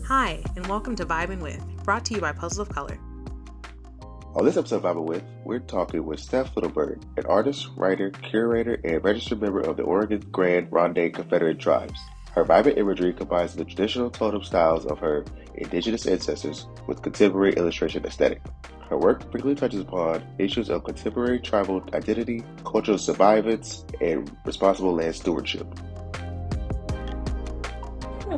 Hi, and welcome to Vibin with, brought to you by Puzzle of Color. On this episode of Vibin with, we're talking with Steph Littlebird, an artist, writer, curator, and registered member of the Oregon Grand Ronde Confederate Tribes. Her vibrant imagery combines the traditional totem styles of her indigenous ancestors with contemporary illustration aesthetic. Her work frequently touches upon issues of contemporary tribal identity, cultural survivance, and responsible land stewardship.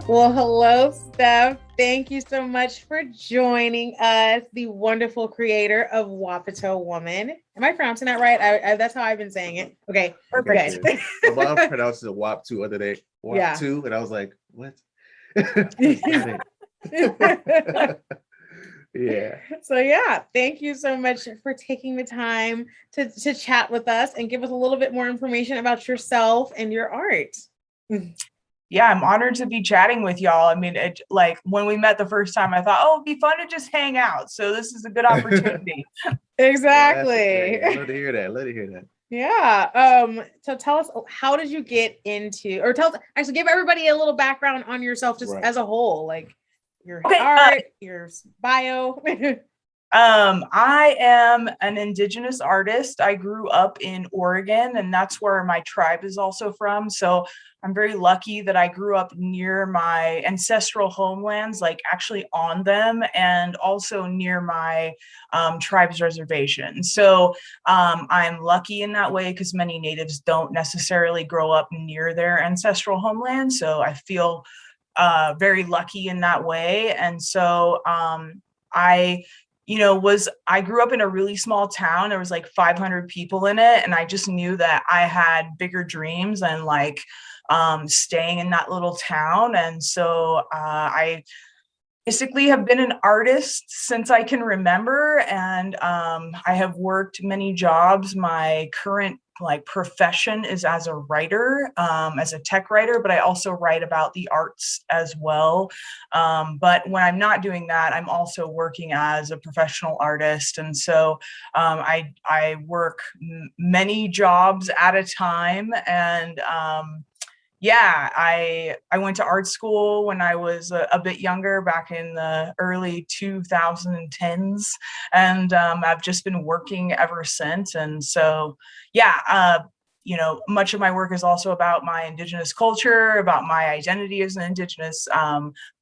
Well, hello, Steph. Thank you so much for joining us, the wonderful creator of Wapato Woman. Am I pronouncing that right? That's how I've been saying it. Okay, perfect. My mom pronounced it WAP 2 other day. WAP 2, and I was like, what? Yeah. So yeah, thank you so much for taking the time to chat with us and give us a little bit more information about yourself and your art. Yeah, I'm honored to be chatting with y'all. I mean, when we met the first time, I thought, it'd be fun to just hang out. So this is a good opportunity. Exactly. Well, let her hear that. Yeah. So tell us, how did you get into, or actually give everybody a little background on yourself just as a whole, like your art, your bio. I am an indigenous artist. I grew up in Oregon, and that's where my tribe is also from. So I'm very lucky that I grew up near my ancestral homelands, like actually on them, and also near my tribe's reservation. So I'm lucky in that way because many natives don't necessarily grow up near their ancestral homeland. So I feel very lucky in that way. And so I grew up in a really small town. There was like 500 people in it. And I just knew that I had bigger dreams and like staying in that little town. And so I basically have been an artist since I can remember. And I have worked many jobs. My current profession is as a writer, as a tech writer, but I also write about the arts as well. But when I'm not doing that, I'm also working as a professional artist. And so I work many jobs at a time. And I went to art school when I was a bit younger, back in the early 2010s, and I've just been working ever since. And so, much of my work is also about my indigenous culture, about my identity as an indigenous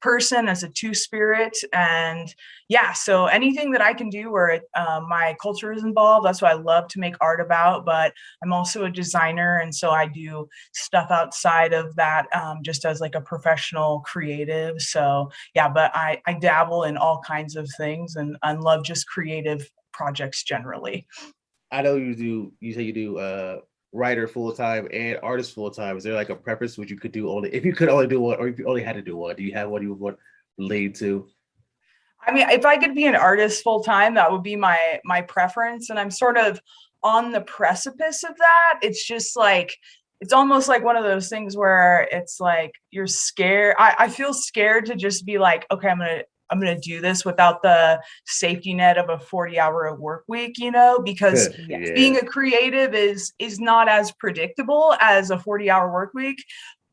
person, as a two-spirit. And so anything that I can do where my culture is involved, that's what I love to make art about. But I'm also a designer, and so I do stuff outside of that, just as like a professional creative. So but I dabble in all kinds of things, and I love just creative projects generally. I know you say you do writer full-time and artist full-time. Is there like a preference which you could do if you could only do one, or if you only had to do one? Do you have what you would lead to? I mean, if I could be an artist full-time, that would be my preference. And I'm sort of on the precipice of that. It's just like, it's almost like one of those things where it's like you're scared. I feel scared to just be like, okay, I'm gonna do this without the safety net of a 40-hour work week, because being a creative is not as predictable as a 40-hour work week.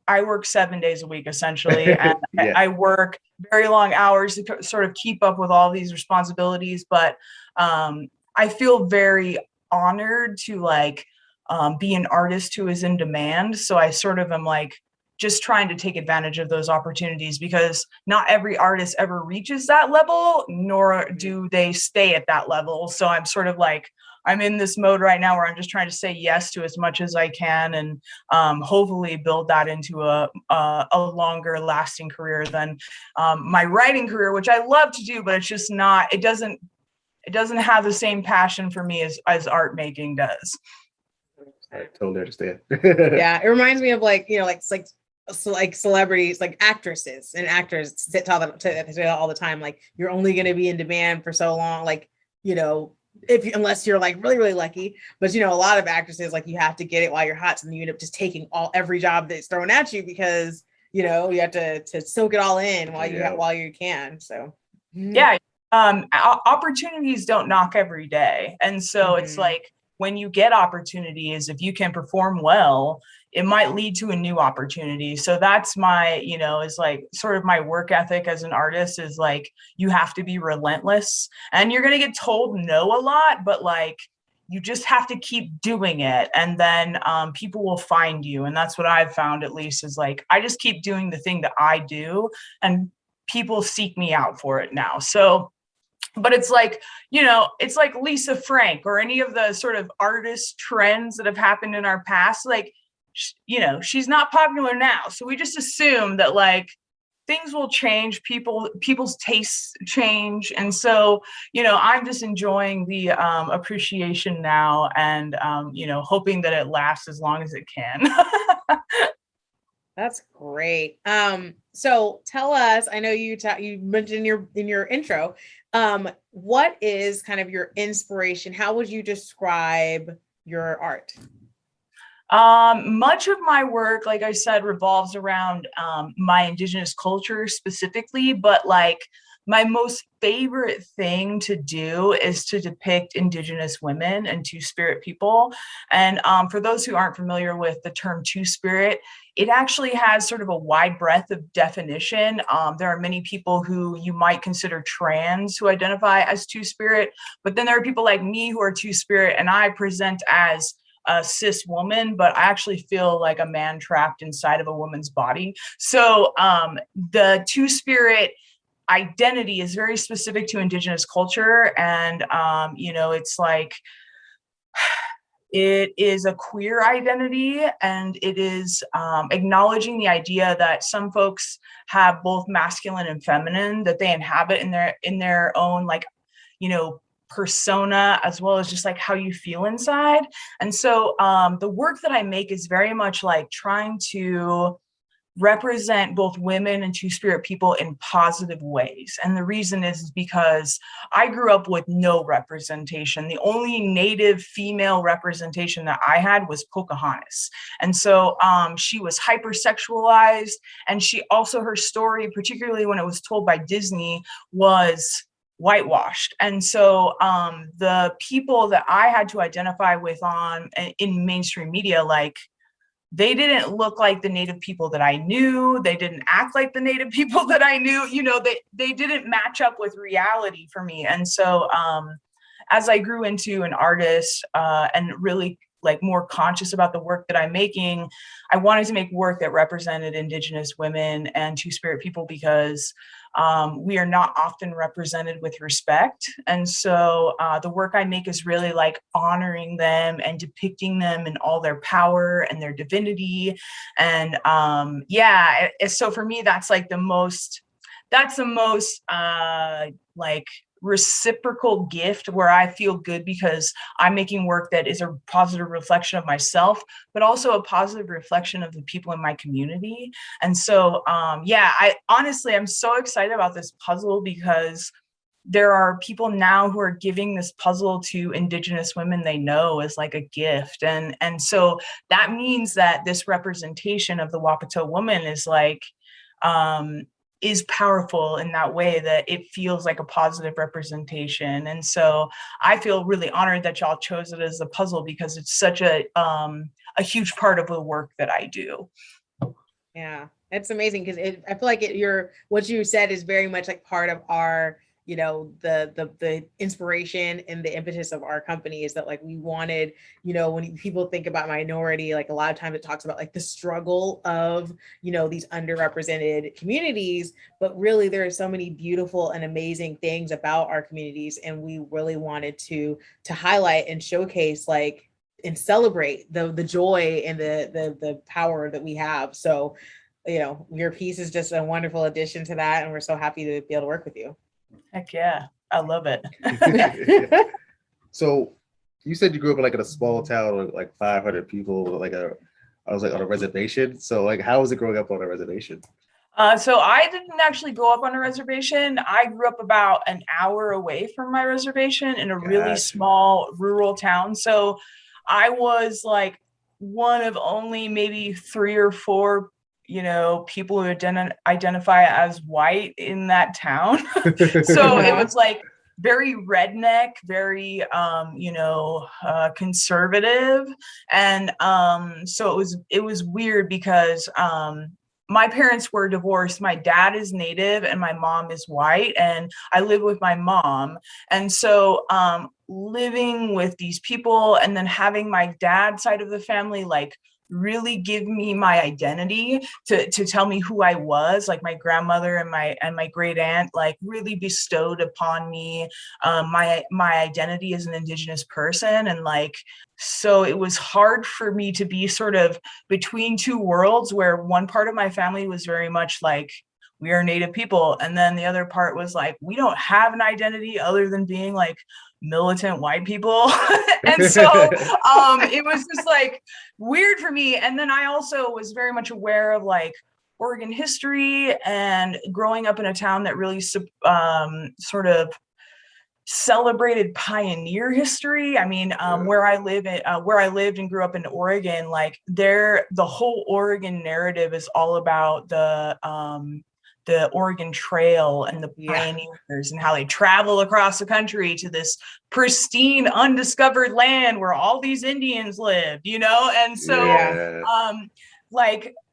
I work 7 days a week essentially, and I work very long hours to sort of keep up with all these responsibilities. But I feel very honored to be an artist who is in demand. So I sort of am like just trying to take advantage of those opportunities, because not every artist ever reaches that level, nor do they stay at that level. So I'm sort of like, I'm in this mode right now where I'm just trying to say yes to as much as I can, and hopefully build that into a longer lasting career than my writing career, which I love to do, but it's just not, it doesn't have the same passion for me as art making does. I totally understand. It reminds me of like celebrities, like actresses and actors tell them all the time, like, you're only going to be in demand for so long, like, unless you're like really, really lucky. But a lot of actresses, like, you have to get it while you're hot, so then you end up just taking every job that's thrown at you, because you have to soak it all in while you can. So opportunities don't knock every day, and so it's like, when you get opportunities, if you can perform well, it might lead to a new opportunity. So that's my, you know, is like sort of my work ethic as an artist is like, you have to be relentless, and you're going to get told no a lot, but like, you just have to keep doing it. And then people will find you. And that's what I've found, at least, is like, I just keep doing the thing that I do, and people seek me out for it now. So, but it's like, you know, it's like Lisa Frank or any of the sort of artist trends that have happened in our past. Like, you know, she's not popular now. So we just assume that like things will change, people's tastes change. And so, you know, I'm just enjoying the appreciation now, and you know, hoping that it lasts as long as it can. That's great. So tell us, I know you mentioned in your intro, what is kind of your inspiration? How would you describe your art? Much of my work, like I said, revolves around my indigenous culture specifically, but like my most favorite thing to do is to depict indigenous women and two-spirit people. And for those who aren't familiar with the term two-spirit, it actually has sort of a wide breadth of definition. There are many people who you might consider trans who identify as two-spirit, but then there are people like me who are two-spirit, and I present as a cis woman, but I actually feel like a man trapped inside of a woman's body. So the two-spirit identity is very specific to indigenous culture. And, you know, it's like, it is a queer identity, and it is acknowledging the idea that some folks have both masculine and feminine that they inhabit in their own, like, you know, persona, as well as just like how you feel inside. And so the work that I make is very much like trying to represent both women and two-spirit people in positive ways. And the reason is because I grew up with no representation. The only native female representation that I had was Pocahontas. And so she was hypersexualized, and she also, her story, particularly when it was told by Disney, was whitewashed. And so the people that I had to identify with in mainstream media, like, they didn't look like the native people that I knew. They didn't act like the native people that I knew. You know, they didn't match up with reality for me. And so as I grew into an artist and really like more conscious about the work that I'm making, I wanted to make work that represented indigenous women and two-spirit people, because we are not often represented with respect. And so the work I make is really like honoring them and depicting them in all their power and their divinity. And so for me, that's the most like reciprocal gift, where I feel good because I'm making work that is a positive reflection of myself, but also a positive reflection of the people in my community. And so, I'm so excited about this puzzle, because there are people now who are giving this puzzle to indigenous women they know as like a gift. And so that means that this representation of the Wapato woman is like, is powerful in that way, that it feels like a positive representation. And so I feel really honored that y'all chose it as a puzzle, because it's such a huge part of the work that I do. Yeah, it's amazing, because I feel like what you said is very much like part of our, you know, the inspiration and the impetus of our company is that like we wanted, you know, when people think about minority, like a lot of times it talks about like the struggle of, you know, these underrepresented communities, but really there are so many beautiful and amazing things about our communities, and we really wanted to highlight and showcase like and celebrate the joy and the power that we have. So, you know, your piece is just a wonderful addition to that, and we're so happy to be able to work with you. Heck yeah, I love it. So you said you grew up in a small town with like 500 people, I was like on a reservation. So like, how was it growing up on a reservation? So I didn't actually grow up on a reservation. I grew up about an hour away from my reservation in a really small rural town. So I was like one of only maybe 3 or 4, you know, people who identify as white in that town. So it was like very redneck, very conservative. And so it was weird because my parents were divorced. My dad is Native and my mom is white, and I live with my mom. And so living with these people and then having my dad's side of the family like really give me my identity, to tell me who I was. Like my grandmother and my great aunt like really bestowed upon me my identity as an Indigenous person. And like, so it was hard for me to be sort of between two worlds, where one part of my family was very much like, we are Native people, and then the other part was like, we don't have an identity other than being like militant white people. And so it was just like weird for me. And then I also was very much aware of like Oregon history, and growing up in a town that really sort of celebrated pioneer history. I mean, where I lived and grew up in Oregon, like the whole Oregon narrative is all about the Oregon Trail and the pioneers and how they travel across the country to this pristine, undiscovered land where all these Indians lived, And so,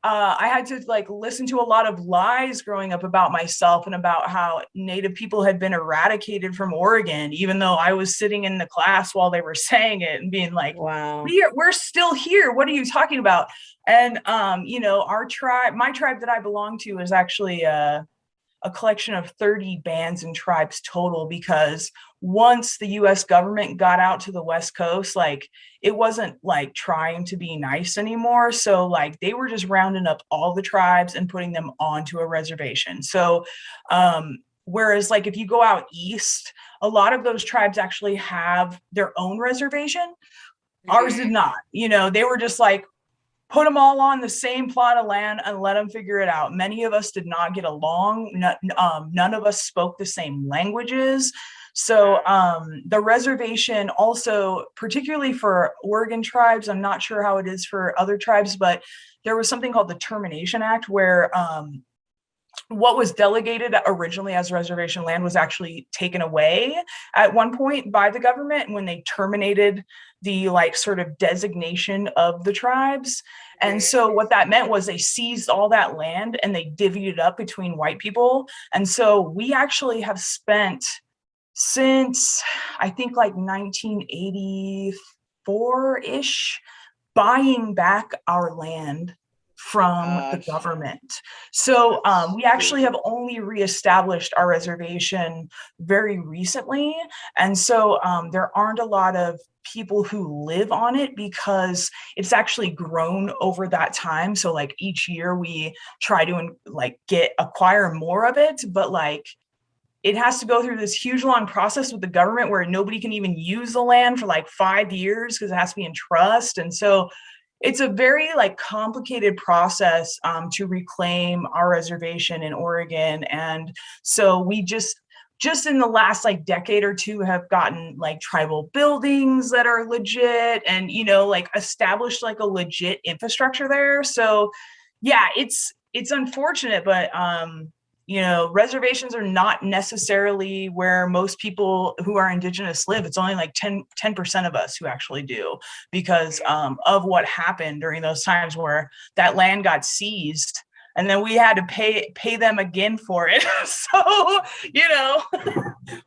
I had to like listen to a lot of lies growing up about myself and about how Native people had been eradicated from Oregon, even though I was sitting in the class while they were saying it and being like, wow, we're still here. What are you talking about? And, my tribe that I belong to is actually a collection of 30 bands and tribes total, because once the US government got out to the West Coast, like it wasn't like trying to be nice anymore. So like they were just rounding up all the tribes and putting them onto a reservation. So whereas like if you go out east, a lot of those tribes actually have their own reservation. Ours did not. They were just like, put them all on the same plot of land and let them figure it out. Many of us did not get along. None of us spoke the same languages. So the reservation also, particularly for Oregon tribes, I'm not sure how it is for other tribes, but there was something called the Termination Act, where what was delegated originally as reservation land was actually taken away at one point by the government when they terminated the like sort of designation of the tribes. And so what that meant was they seized all that land and they divvied it up between white people. And so we actually have spent since I think like 1984-ish buying back our land from the government. So we actually have only reestablished our reservation very recently. And so there aren't a lot of people who live on it because it's actually grown over that time. So like each year we try to like acquire more of it, but like it has to go through this huge long process with the government where nobody can even use the land for like 5 years because it has to be in trust. And so it's a very like complicated process to reclaim our reservation in Oregon. And so we just in the last like decade or two have gotten like tribal buildings that are legit and, like established like a legit infrastructure there. So yeah, it's unfortunate, but reservations are not necessarily where most people who are Indigenous live. It's only like 10% of us who actually do because of what happened during those times where that land got seized and then we had to pay them again for it. So,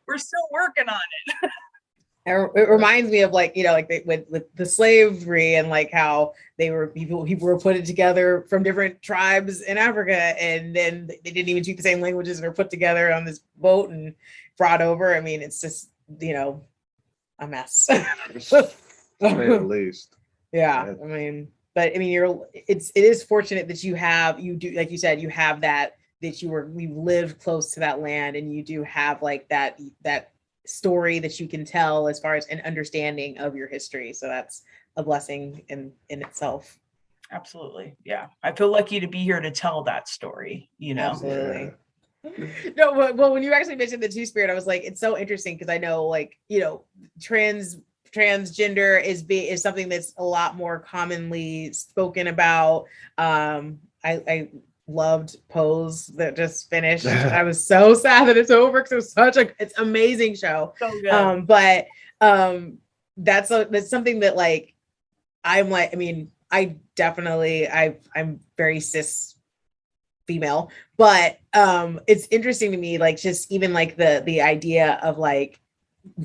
we're still working on it. It reminds me of like, with the slavery and like how people were put together from different tribes in Africa, and then they didn't even speak the same languages and were put together on this boat and brought over. I mean, it's just, a mess. At least. Yeah. I mean, but I mean, it is fortunate that you do, like you said, you have that we lived close to that land, and you do have like that story that you can tell as far as an understanding of your history. So that's a blessing in itself. Absolutely. Yeah. I feel lucky to be here to tell that story, Absolutely. Yeah. No, well, when you actually mentioned the Two-Spirit, I was like, it's so interesting because I know like, transgender is something that's a lot more commonly spoken about. I loved Pose that just finished. I was so sad that it's over because it was it's amazing show. So good. But that's something that like I'm like, I mean, I'm very cis female, but it's interesting to me, like just even like the idea of like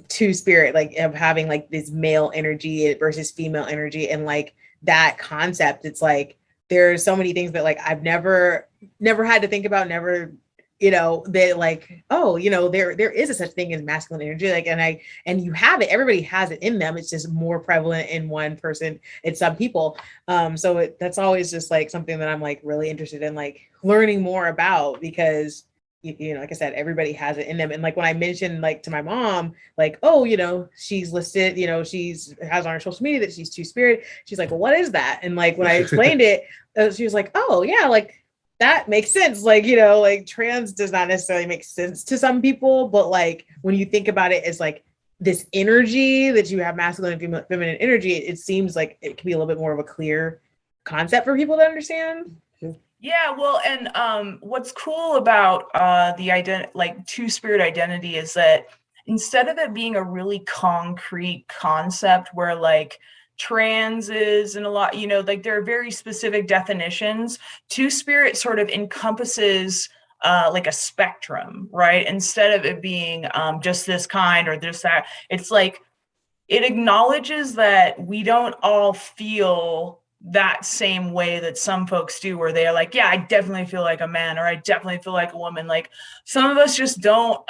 two spirit, like of having like this male energy versus female energy, and like that concept. It's like there's so many things that like I've never had to think about, never, you know, that like, oh, you know, there is a such thing as masculine energy, like, and you have it, everybody has it in them, it's just more prevalent in one person, in some people. So that's always just like something that I'm like really interested in like learning more about, because you know, like I said, everybody has it in them. And like when I mentioned like to my mom, like, oh, you know, she's listed, you know, has on her social media that she's two spirit, she's like, well, what is that? And like when I explained it, she was like, oh yeah, like that makes sense. Like, you know, like trans does not necessarily make sense to some people, but like when you think about it as like this energy that you have, masculine and feminine energy, it seems like it can be a little bit more of a clear concept for people to understand. Yeah, well, and what's cool about the like two spirit identity is that instead of it being a really concrete concept where like trans is and a lot, you know, like there are very specific definitions, two spirit sort of encompasses like a spectrum, right? Instead of it being just this kind or this that, it's like it acknowledges that we don't all feel that same way that some folks do, where they're like, yeah, I definitely feel like a man, or I definitely feel like a woman. Like some of us just don't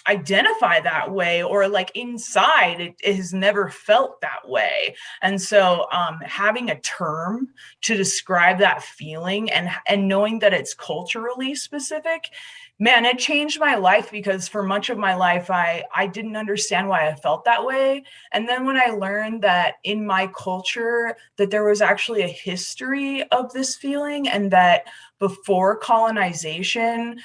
identify that way, or like inside it has never felt that way. And so having a term to describe that feeling, and knowing that it's culturally specific, man, it changed my life, because for much of my life, I didn't understand why I felt that way. And then when I learned that in my culture, that there was actually a history of this feeling, and that before colonization,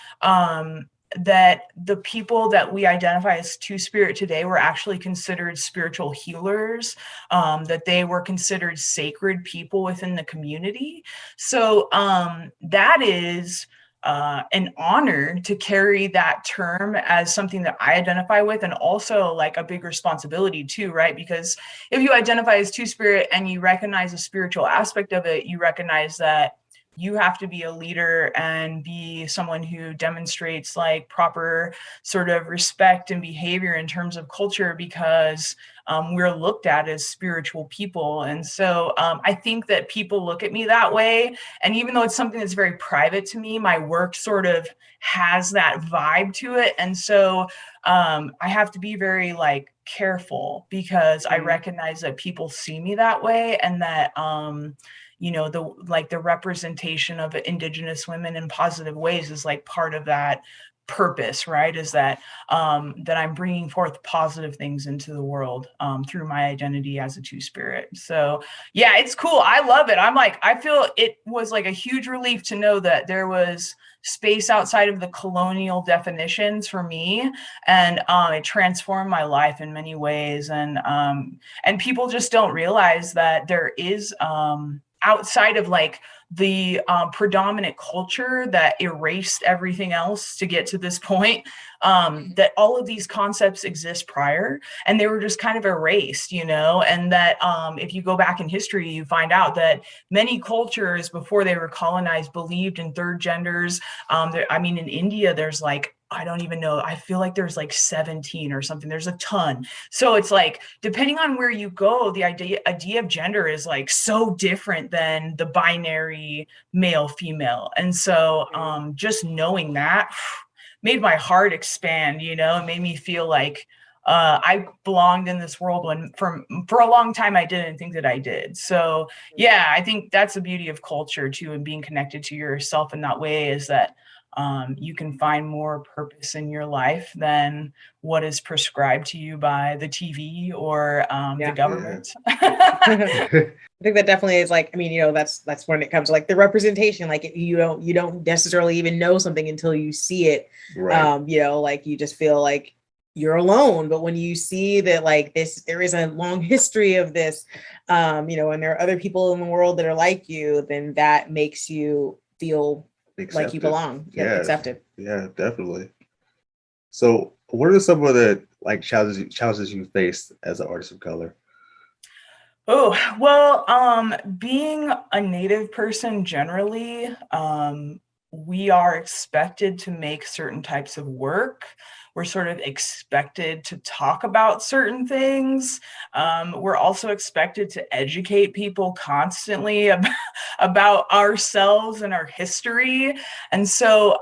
that the people that we identify as two spirit today were actually considered spiritual healers, that they were considered sacred people within the community. So that is an honor to carry that term as something that I identify with, and also like a big responsibility too, right? Because if you identify as two spirit and you recognize a spiritual aspect of it, you recognize that you have to be a leader and be someone who demonstrates like proper sort of respect and behavior in terms of culture, because we're looked at as spiritual people. And so I think that people look at me that way. And even though it's something that's very private to me, my work sort of has that vibe to it. And so I have to be very like careful, because I recognize that people see me that way, and that you know, the representation of indigenous women in positive ways is like part of that purpose, right? Is that that I'm bringing forth positive things into the world through my identity as a two spirit. So yeah, it's cool. I love it. I'm like, I feel it was like a huge relief to know that there was space outside of the colonial definitions for me, and it transformed my life in many ways. And people just don't realize that there is outside of like the predominant culture that erased everything else to get to this point, that all of these concepts exist prior, and they were just kind of erased, you know. And that if you go back in history, you find out that many cultures before they were colonized believed in third genders. I mean, in India, there's like, I don't even know, I feel like there's like 17 or something. There's a ton. So it's like, depending on where you go, the idea of gender is like so different than the binary male, female. And so just knowing that made my heart expand, you know. It made me feel like I belonged in this world, when for a long time I didn't think that I did. So yeah, I think that's the beauty of culture too, and being connected to yourself in that way, is that you can find more purpose in your life than what is prescribed to you by the TV or the government. I think that definitely is like, I mean, you know, that's when it comes to like the representation, like you don't necessarily even know something until you see it. Right. You know, like you just feel like you're alone. But when you see that like there is a long history of this, you know, and there are other people in the world that are like you, then that makes you feel like you belong, accepted. Yeah, definitely. So what are some of the like challenges you faced as an artist of color? Oh, well, being a Native person generally, we are expected to make certain types of work. We're sort of expected to talk about certain things. We're also expected to educate people constantly about ourselves and our history. And so,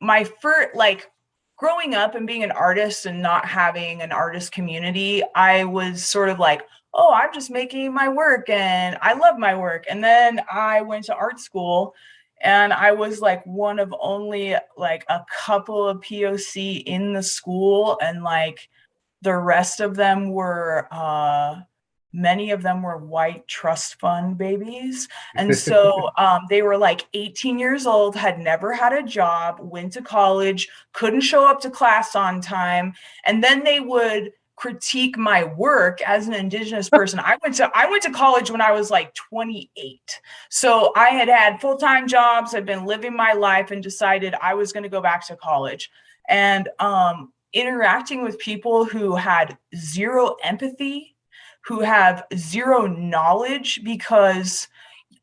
my first, like, growing up and being an artist and not having an artist community, I was sort of like, oh, I'm just making my work and I love my work. And then I went to art school and I was like one of only like a couple of POC in the school. And like the rest of them were, many of them were white trust fund babies. And so they were like 18 years old, had never had a job, went to college, couldn't show up to class on time. And then they would critique my work as an indigenous person. I went to college when I was like 28. So I had full-time jobs, I'd been living my life and decided I was going to go back to college. And interacting with people who had zero empathy, who have zero knowledge, because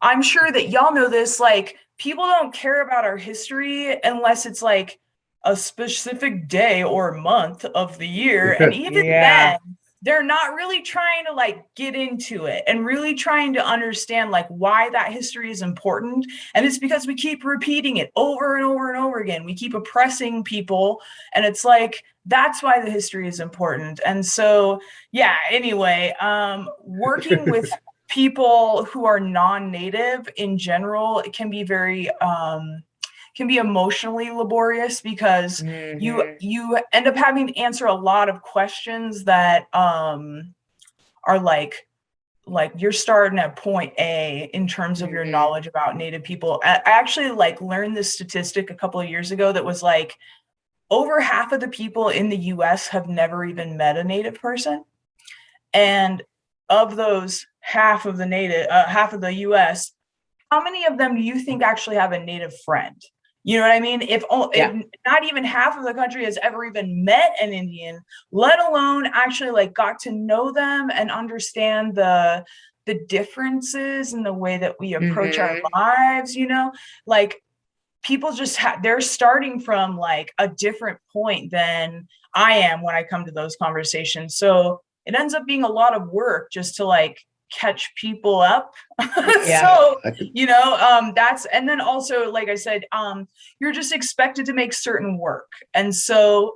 I'm sure that y'all know this, like people don't care about our history unless it's like a specific day or month of the year. And even then, they're not really trying to like get into it and really trying to understand like why that history is important. And it's because we keep repeating it over and over and over again. We keep oppressing people. And it's like, that's why the history is important. And so, yeah, anyway, working with people who are non-native in general, it can be very, can be emotionally laborious because you end up having to answer a lot of questions that are like you're starting at point A in terms of your knowledge about Native people. I actually like learned this statistic a couple of years ago that was like over half of the people in the US have never even met a Native person. And of those half of the US, how many of them do you think actually have a Native friend? You know what I mean? If not even half of the country has ever even met an Indian, let alone actually like got to know them and understand the differences in the way that we approach our lives, like people just they're starting from like a different point than I am when I come to those conversations. So it ends up being a lot of work just to like catch people up. So that's, and then also like I said, you're just expected to make certain work, and so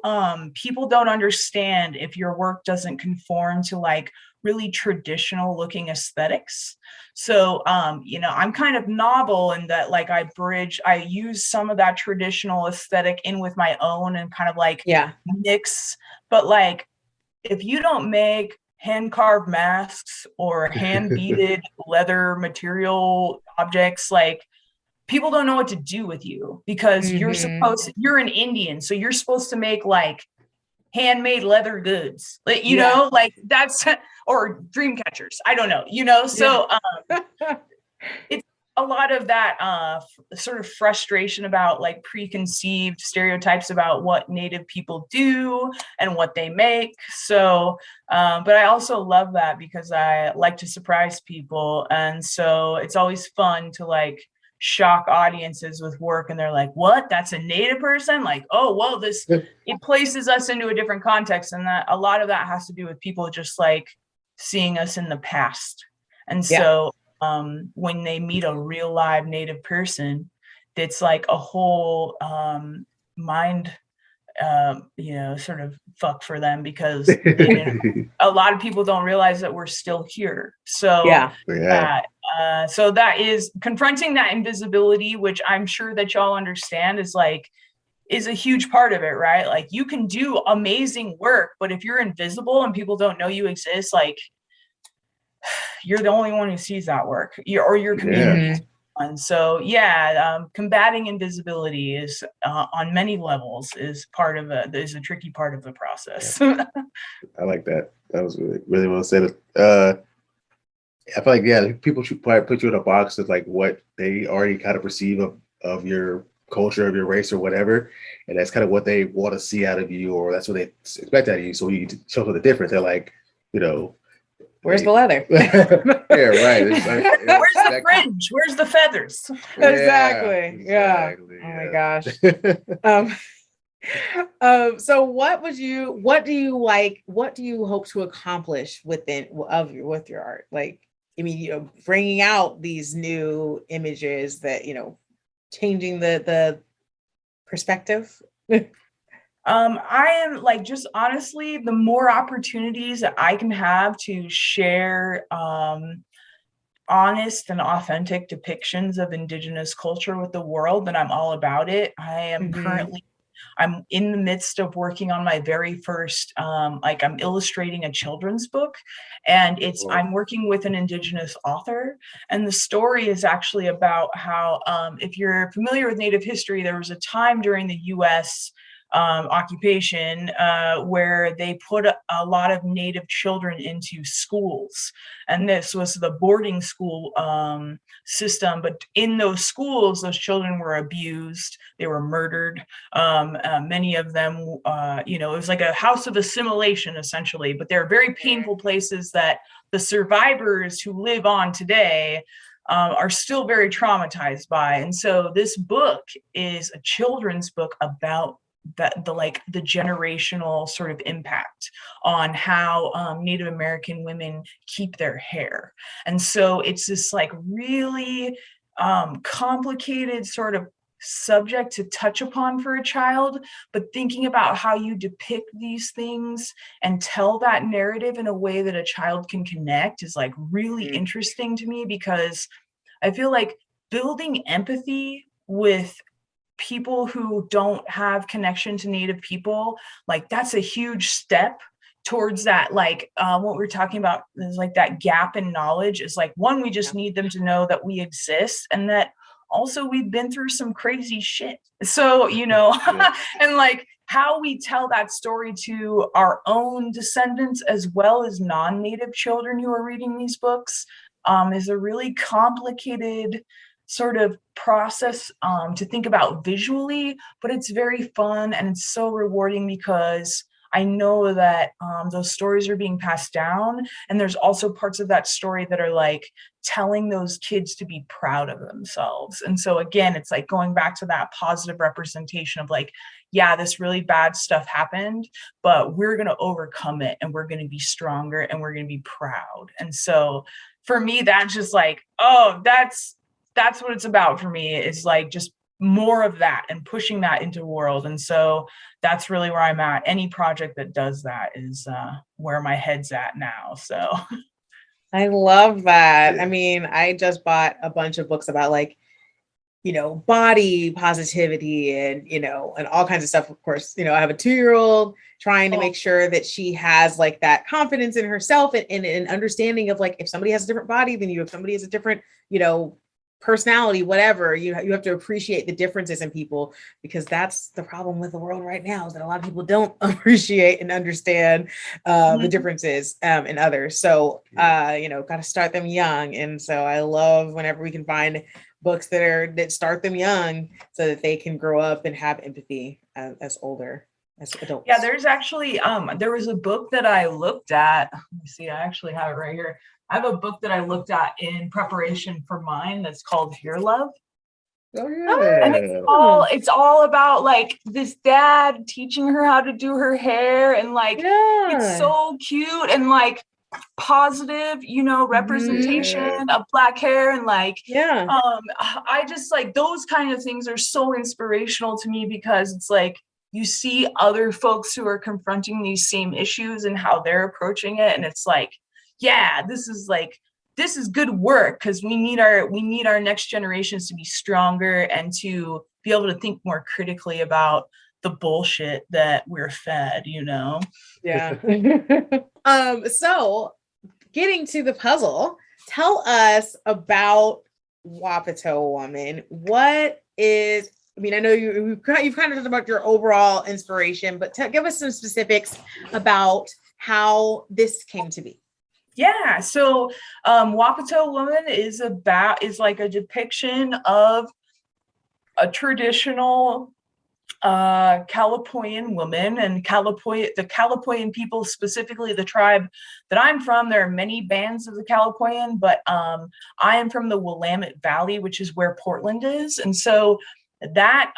people don't understand if your work doesn't conform to like really traditional looking aesthetics. So I'm kind of novel in that like I use some of that traditional aesthetic in with my own and kind of like mix, but like if you don't make hand carved masks or hand beaded leather material objects, like people don't know what to do with you because you're an Indian. So you're supposed to make like handmade leather goods, like, know, like that's, or dream catchers. I don't know, so it's a lot of that sort of frustration about like preconceived stereotypes about what Native people do and what they make. So, but I also love that because I like to surprise people. And so it's always fun to like shock audiences with work and they're like, what, that's a Native person? Like, oh, well, it places us into a different context. And that a lot of that has to do with people just like seeing us in the past. And so when they meet a real live Native person, it's like a whole mind sort of fuck for them because a lot of people don't realize that we're still here. So so that is confronting that invisibility, which I'm sure that y'all understand is a huge part of it, right? Like you can do amazing work, but if you're invisible and people don't know you exist, like you're the only one who sees that work, your community. And so, combating invisibility is on many levels is a tricky part of the process. I like that. That was really, really well said. I feel like, yeah, people should probably put you in a box of like what they already kind of perceive of your culture, of your race, or whatever, and that's kind of what they want to see out of you, or that's what they expect out of you. So when you show them the difference, they're like, you know, Where's the leather? yeah, right. It's like, Where's the fringe? Where's the feathers? Exactly. Yeah. Exactly, Oh my yeah. gosh. So what do you like, what do you hope to accomplish with your art? Like, I mean, bringing out these new images that, changing the perspective. I am like, just honestly, the more opportunities that I can have to share honest and authentic depictions of indigenous culture with the world, then I'm all about it. I'm in the midst of working on my very first, I'm illustrating a children's book, and I'm working with an indigenous author. And the story is actually about how, if you're familiar with Native history, there was a time during the US occupation where they put a lot of Native children into schools. And this was the boarding school system. But in those schools, those children were abused, they were murdered. Many of them, it was like a house of assimilation, essentially. But they're very painful places that the survivors who live on today are still very traumatized by. And so this book is a children's book about the generational sort of impact on how Native American women keep their hair. And so it's this like really complicated sort of subject to touch upon for a child, but thinking about how you depict these things and tell that narrative in a way that a child can connect is like really interesting to me, because I feel like building empathy with people who don't have connection to Native people, like that's a huge step towards that. Like what we're talking about is like that gap in knowledge is like, one, we just need them to know that we exist, and that also we've been through some crazy shit. So, and like how we tell that story to our own descendants as well as non-Native children who are reading these books is a really complicated sort of process to think about visually, but it's very fun and it's so rewarding because I know that those stories are being passed down, and there's also parts of that story that are like telling those kids to be proud of themselves. And so again, it's like going back to that positive representation of like, yeah, this really bad stuff happened, but we're going to overcome it, and we're going to be stronger, and we're going to be proud. And so for me, that's just like, oh, that's what it's about for me, is like just more of that and pushing that into the world. And so that's really where I'm at. Any project that does that is where my head's at now. So I love that. I mean, I just bought a bunch of books about like, body positivity and, and all kinds of stuff. Of course, I have a 2-year-old trying to make sure that she has like that confidence in herself and an understanding of like, if somebody has a different body than you, if somebody has a different, personality, whatever, you have to appreciate the differences in people, because that's the problem with the world right now, is that a lot of people don't appreciate and understand the differences in others. So got to start them young. And so I love whenever we can find books that start them young so that they can grow up and have empathy as adults. Yeah, there's actually there was a book that I looked at. Let me see, I actually have it right here. I have a book that I looked at in preparation for mine that's called Hair Love. Oh yeah. And it's all about like this dad teaching her how to do her hair, and like it's so cute and like positive, representation of Black hair, and like I just like those kind of things are so inspirational to me, because it's like you see other folks who are confronting these same issues and how they're approaching it, and it's like, yeah, this is good work, because we need our next generations to be stronger and to be able to think more critically about the bullshit that we're fed, Yeah. So getting to the puzzle, tell us about Wapato Woman. I know you've kind of talked about your overall inspiration, but give us some specifics about how this came to be. Yeah, so Wapato Woman is like a depiction of a traditional Calipoyan woman, and the Calipoyan people, specifically the tribe that I'm from. There are many bands of the Calipoyan, but I am from the Willamette Valley, which is where Portland is. And so that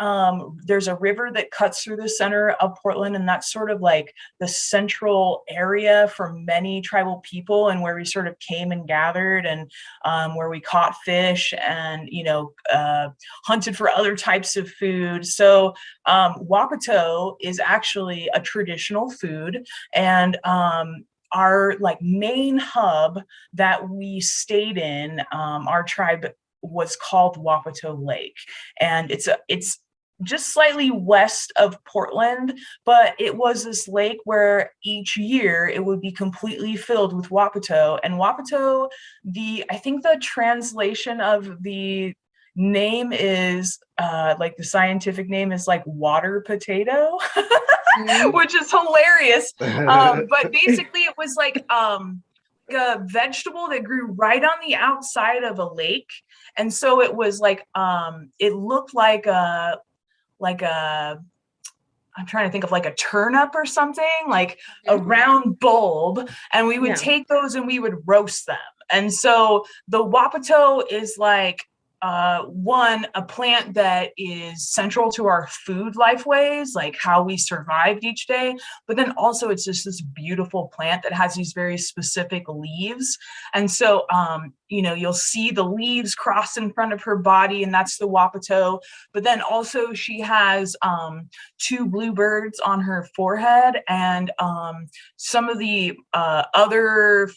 there's a river that cuts through the center of Portland, and that's sort of like the central area for many tribal people, and where we sort of came and gathered, and where we caught fish and hunted for other types of food. So Wapato is actually a traditional food, and our like main hub that we stayed in, our tribe was called Wapato Lake, and it's just slightly west of Portland, but it was this lake where each year it would be completely filled with Wapato. And Wapato, I think the translation of the name is like the scientific name is like water potato, which is hilarious. But basically it was like a vegetable that grew right on the outside of a lake. And so it was like it looked like a I'm trying to think of like a turnip or something, like a round bulb, and we would take those and we would roast them. And so the Wapato is like a plant that is central to our food lifeways, like how we survived each day. But then also it's just this beautiful plant that has these very specific leaves. And so, you'll see the leaves cross in front of her body, and that's the Wapato. But then also she has 2 bluebirds on her forehead, and some of the other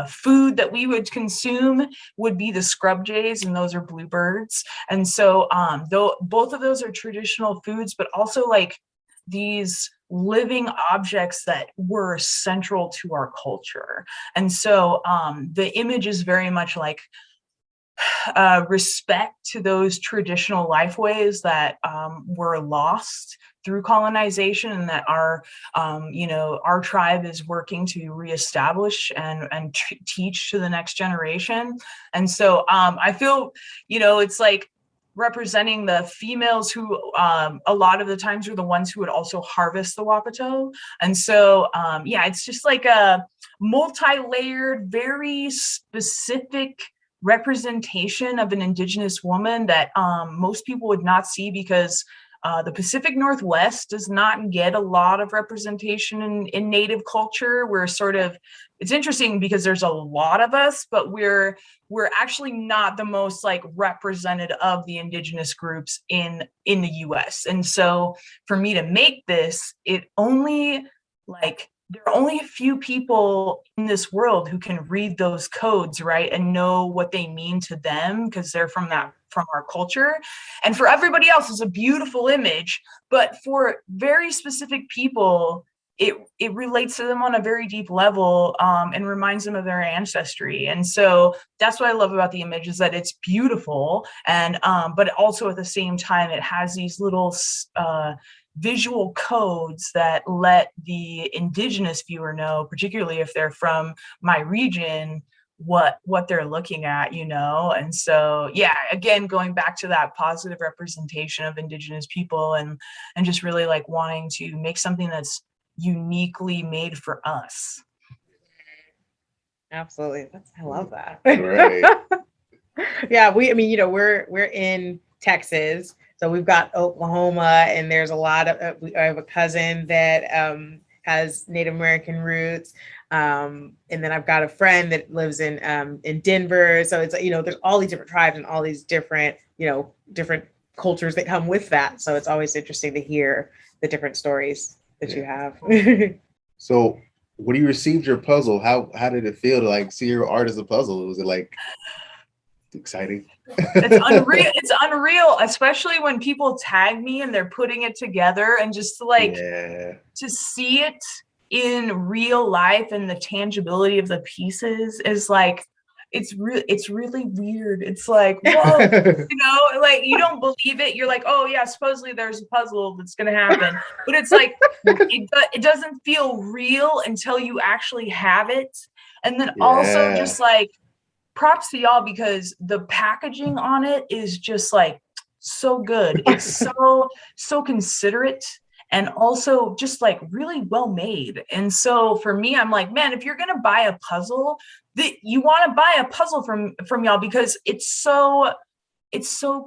food that we would consume would be the scrub jays, and those are bluebirds. And so though both of those are traditional foods, but also like these living objects that were central to our culture. And so the image is very much like respect to those traditional lifeways that were lost through colonization, and that our tribe is working to reestablish and teach to the next generation. And so I feel, it's like representing the females who a lot of the times are the ones who would also harvest the Wapato. And so it's just like a multi-layered, very specific representation of an indigenous woman that most people would not see, because the Pacific Northwest does not get a lot of representation in Native culture. It's interesting because there's a lot of us, but we're actually not the most like represented of the indigenous groups in the US. And so for me to make this, there are only a few people in this world who can read those codes, right, and know what they mean to them, because they're from our culture. And for everybody else, it's a beautiful image, but for very specific people, it relates to them on a very deep level, and reminds them of their ancestry. And so that's what I love about the image, is that it's beautiful, and but also at the same time it has these little visual codes that let the indigenous viewer know, particularly if they're from my region, what they're looking at, And so, again, going back to that positive representation of indigenous people, and just really like wanting to make something that's uniquely made for us. Absolutely. I love that. Right. Yeah, we're in Texas, so we've got Oklahoma, and there's a lot of I have a cousin that has Native American roots, and then I've got a friend that lives in Denver. So it's there's all these different tribes and all these different different cultures that come with that. So it's always interesting to hear the different stories that you have. So when you received your puzzle, how did it feel to like see your art as a puzzle? Was it like exciting? It's unreal, especially when people tag me and they're putting it together, and just to see it in real life and the tangibility of the pieces is like, it's really weird. It's like, whoa, like you don't believe it. You're like, oh yeah, supposedly there's a puzzle that's gonna happen, but it's like it doesn't feel real until you actually have it. And then also Yeah. just like props to y'all because the packaging on it is just like so good. It's so considerate and also just like really well made. And so for me, I'm like, man, if you're gonna buy a puzzle, that you want to buy a puzzle from y'all because it's so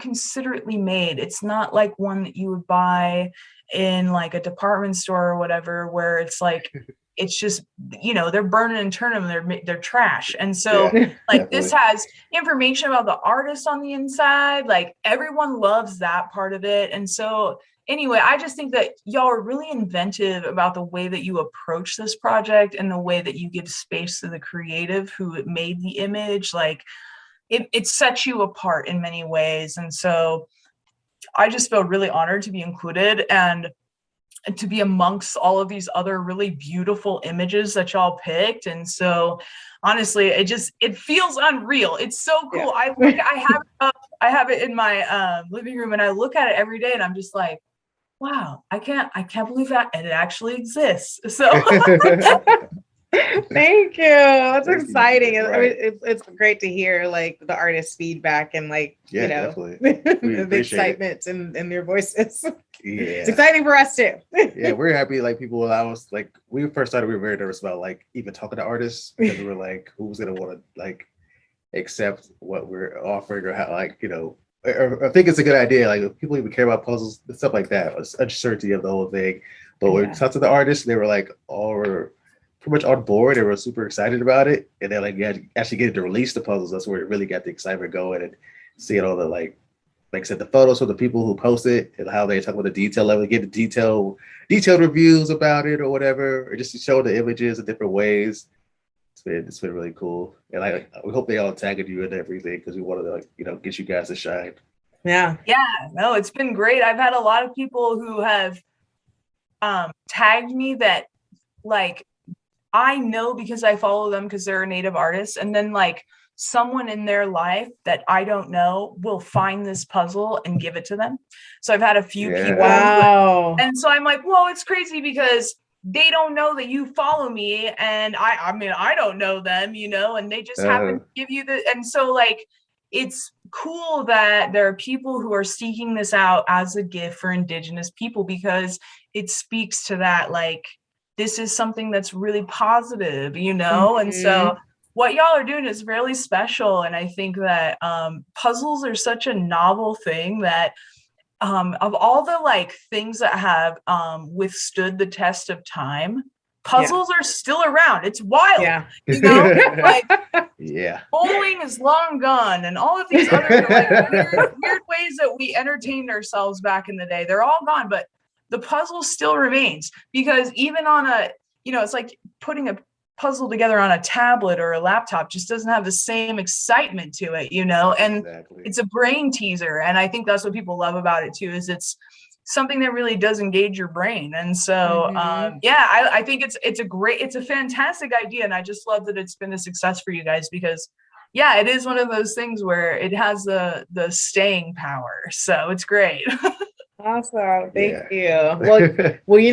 considerately made. It's not like one that you would buy in like a department store or whatever, where it's like, it's just, they're burning and turning them, they're trash. And so like Definitely. this has information about the artist on the inside. Like everyone loves that part of it. And so anyway, I just think that y'all are really inventive about the way that you approach this project and the way that you give space to the creative who made the image. Like it sets you apart in many ways. And so I just feel really honored to be included and to be amongst all of these other really beautiful images that y'all picked. And so honestly, it feels unreal. It's so cool. Yeah. I have it in my living room and I look at it every day and I'm just like, wow, I can't believe that it actually exists. So Thank you. That's Thank you. exciting. I Right. mean, it's great to hear like the artist feedback and like Definitely. We the appreciate excitement in their voices. Yeah. It's exciting for us too. Yeah, we're happy. Like people allow us. Like we first started, we were very nervous about like even talking to artists because we were like, who's gonna want to like accept what we're offering or how or think it's a good idea. Like if people even care about puzzles and stuff like that. Uncertainty of the whole thing. But when we talked to the artists, they were like all pretty much on board. They were super excited about it, and then like actually getting to release the puzzles. That's where it really got the excitement going and seeing all the like I said, the photos from the people who post it and how they talk about the detail level, get the detailed reviews about it or whatever, or just to show the images in different ways. It's been really cool, and we hope they all tagged you and everything because we wanted to get you guys to shine. Yeah. No, it's been great. I've had a lot of people who have tagged me that like I know because I follow them because they're a native artist, and then like someone in their life that I don't know will find this puzzle and give it to them. So I've had a few people. Wow. And so I'm like, whoa, it's crazy because they don't know that you follow me. And I mean, I don't know them, and they just happen to give you and so like, it's cool that there are people who are seeking this out as a gift for Indigenous people because it speaks to that, like, this is something that's really positive, And so what y'all are doing is really special. And I think that puzzles are such a novel thing that of all the like things that have withstood the test of time, puzzles are still around. It's wild, like bowling is long gone and all of these other like weird ways that we entertained ourselves back in the day, they're all gone, but the puzzle still remains because even on it's like putting a puzzle together on a tablet or a laptop just doesn't have the same excitement to it, and it's a brain teaser. And I think that's what people love about it too, is it's something that really does engage your brain. And so, I think it's a fantastic idea. And I just love that it's been a success for you guys because it is one of those things where it has the staying power. So it's great. Awesome. Thank you. Well,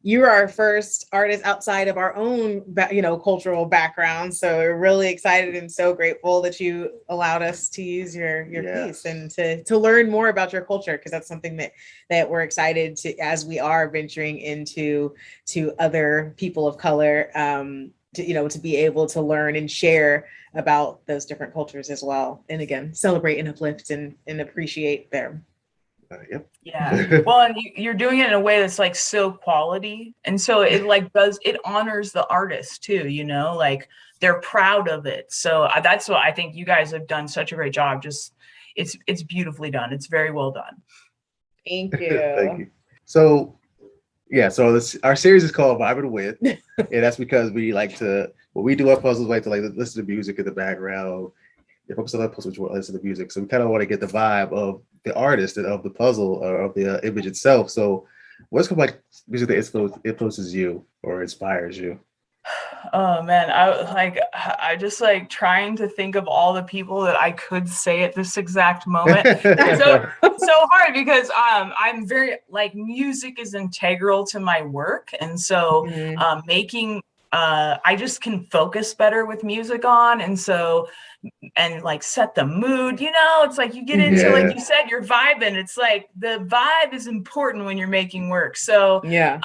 you are our first artist outside of our own, cultural background. So we're really excited and so grateful that you allowed us to use your piece and to learn more about your culture, because that's something that we're excited to, as we are venturing into other people of color, to be able to learn and share about those different cultures as well. And again, celebrate and uplift and appreciate them. Well, and you're doing it in a way that's like so quality, and so it like it honors the artist too, like they're proud of it. So that's what I think you guys have done such a great job. Just it's beautifully done. It's very well done. Thank you. Thank you. So our series is called Vibin with, and that's because we like to, when we do our puzzles, we like to listen to music in the background. Focus on the puzzle, we listen to music. So we kind of want to get the vibe of the artist and of the puzzle or of the image itself. So what's kind of like music that influences you or inspires you? Oh man, I just like trying to think of all the people that I could say at this exact moment. so hard because I'm very like music is integral to my work, and so making I just can focus better with music on. And so, and like set the mood, it's like you get into, Yeah. like you said, you're vibing. It's like the vibe is important when you're making work. So Yeah.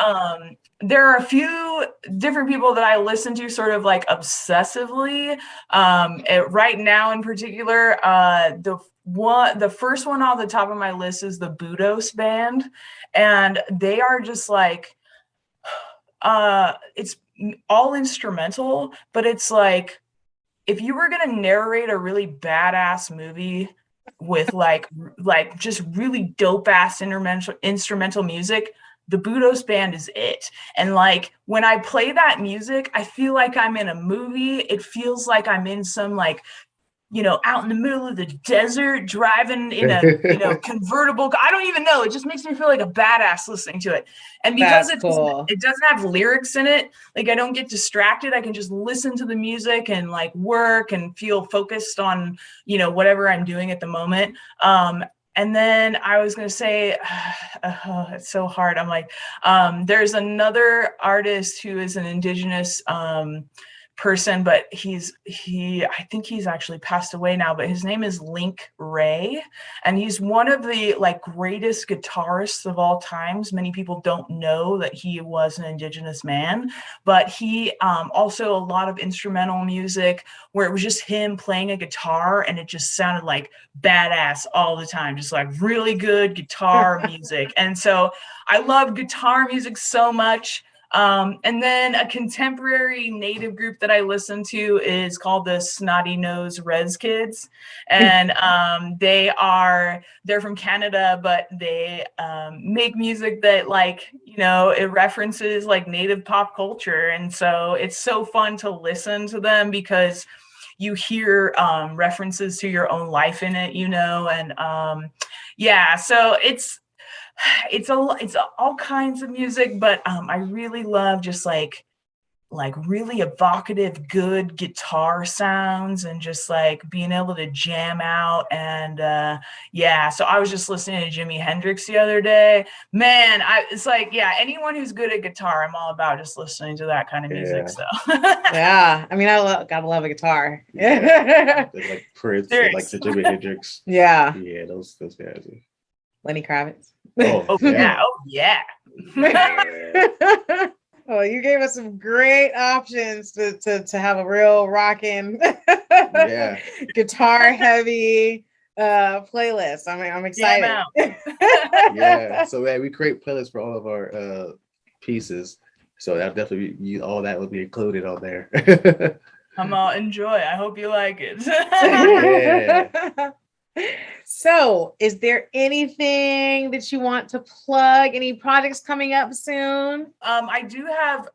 there are a few different people that I listen to sort of like obsessively. Right now in particular, the first one off the top of my list is the Budos band. And they are just like, it's all instrumental, but it's like, if you were going to narrate a really badass movie with like just really dope ass instrumental music, the Budos band is it. And like when I play that music, I feel like I'm in a movie. It feels like I'm in some like, out in the middle of the desert driving in a, convertible. I don't even know. It just makes me feel like a badass listening to it. And because That's cool. it doesn't have lyrics in it, like I don't get distracted. I can just listen to the music and like work and feel focused on, whatever I'm doing at the moment. And then I was going to say, it's so hard. I'm like, there's another artist who is an indigenous, person, but I think he's actually passed away now, but his name is Link Ray, and he's one of the like greatest guitarists of all times. Many people don't know that he was an indigenous man, but he also a lot of instrumental music where it was just him playing a guitar and it just sounded like badass all the time, just like really good guitar music. And so I love guitar music so much. And then a contemporary native group that I listen to is called the Snotty Nose Res Kids. And they're from Canada, but they make music that like, it references like native pop culture. And so it's so fun to listen to them because you hear references to your own life in it, and so it's all kinds of music, but I really love just like really evocative, good guitar sounds and just like being able to jam out. And so I was just listening to Jimi Hendrix the other day. Man, it's like, anyone who's good at guitar, I'm all about just listening to that kind of music. So yeah, I mean, gotta love a guitar. Like Prince, like the Jimi Hendrix. Yeah, those guys. Lenny Kravitz. Oh yeah. Oh, you gave us some great options to have a real rockin' guitar heavy playlist. I mean, I'm excited. So we create playlists for all of our pieces. So that definitely all that will be included on there. I'm all enjoy. I hope you like it. So, is there anything that you want to plug? Any projects coming up soon? I do have.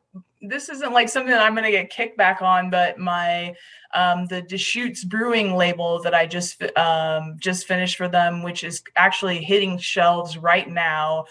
This isn't like something that I'm going to get kickback on, but my the Deschutes Brewing label that I just finished for them, which is actually hitting shelves right now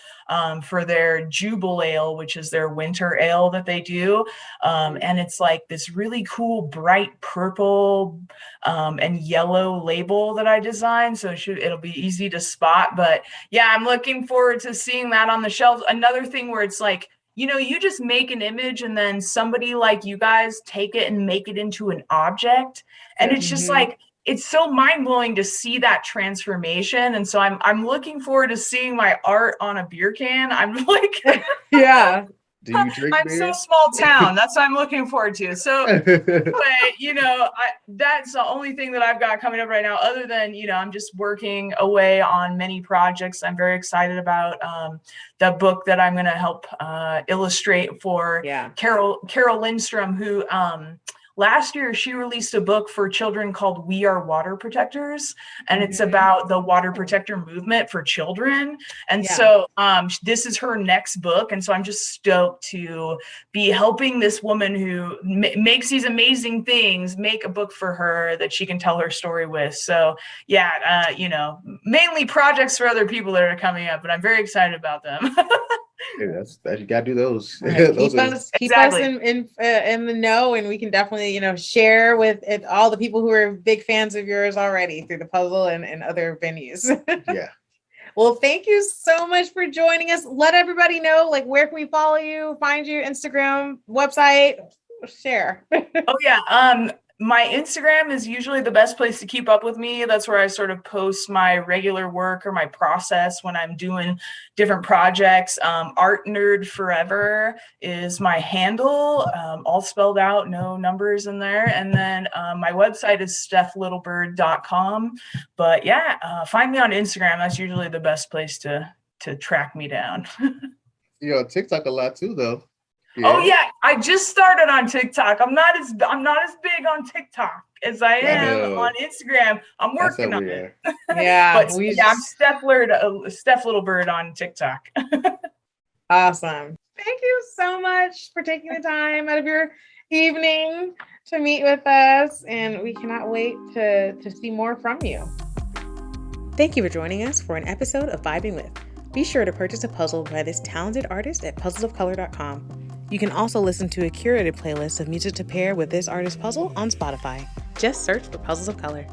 for their Jubile Ale, which is their winter ale that they do, and it's like this really cool bright purple and yellow label that I designed, so it'll be easy to spot. But I'm looking forward to seeing that on the shelves. Another thing where it's like, you just make an image and then somebody like you guys take it and make it into an object. And it's just like, it's so mind blowing to see that transformation. And so I'm looking forward to seeing my art on a beer can. I'm like, yeah. Do you drink I'm beer? so small town. That's what I'm looking forward to. So anyway, that's the only thing that I've got coming up right now, other than, I'm just working away on many projects. I'm very excited about the book that I'm going to help illustrate for Carol Lindstrom, who last year she released a book for children called We Are Water Protectors, and it's about the water protector movement for children. And so this is her next book, and so I'm just stoked to be helping this woman who makes these amazing things make a book for her that she can tell her story with. So mainly projects for other people that are coming up, but I'm very excited about them. That's you gotta do those. Right. Keep us in the know, and we can definitely share with all the people who are big fans of yours already through the puzzle and other venues. Well, thank you so much for joining us. Let everybody know, like, where can we follow you, find you, Instagram, website, share. Oh yeah. My Instagram is usually the best place to keep up with me. That's where I sort of post my regular work or my process when I'm doing different projects. Art Nerd Forever is my handle, all spelled out, no numbers in there. And then my website is stephlittlebird.com. But yeah, find me on Instagram. That's usually the best place to track me down. You're on TikTok a lot too, though. Oh yeah, I just started on TikTok. I'm not as big on TikTok as I am on Instagram. I'm working on it. Yeah, but I'm Steph Littlebird on TikTok. Awesome. Thank you so much for taking the time out of your evening to meet with us, and we cannot wait to see more from you. Thank you for joining us for an episode of Vibin with. Be sure to purchase a puzzle by this talented artist at puzzlesofcolor.com. You can also listen to a curated playlist of music to pair with this artist's puzzle on Spotify. Just search for Puzzles of Color.